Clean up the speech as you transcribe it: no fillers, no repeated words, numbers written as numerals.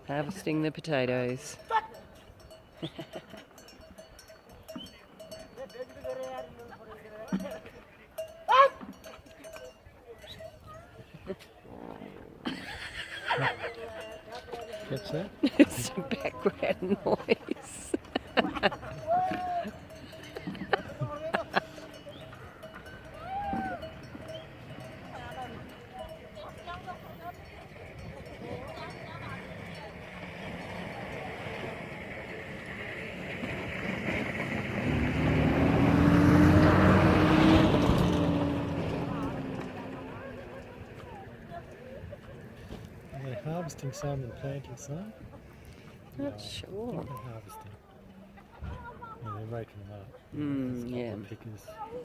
Harvesting the potatoes. Catch that? It's a background noise. Are they harvesting some and planting some? Not I sure. think they're harvesting. Yeah, they're raking them up. Mm, There's a couple yeah. of pickers.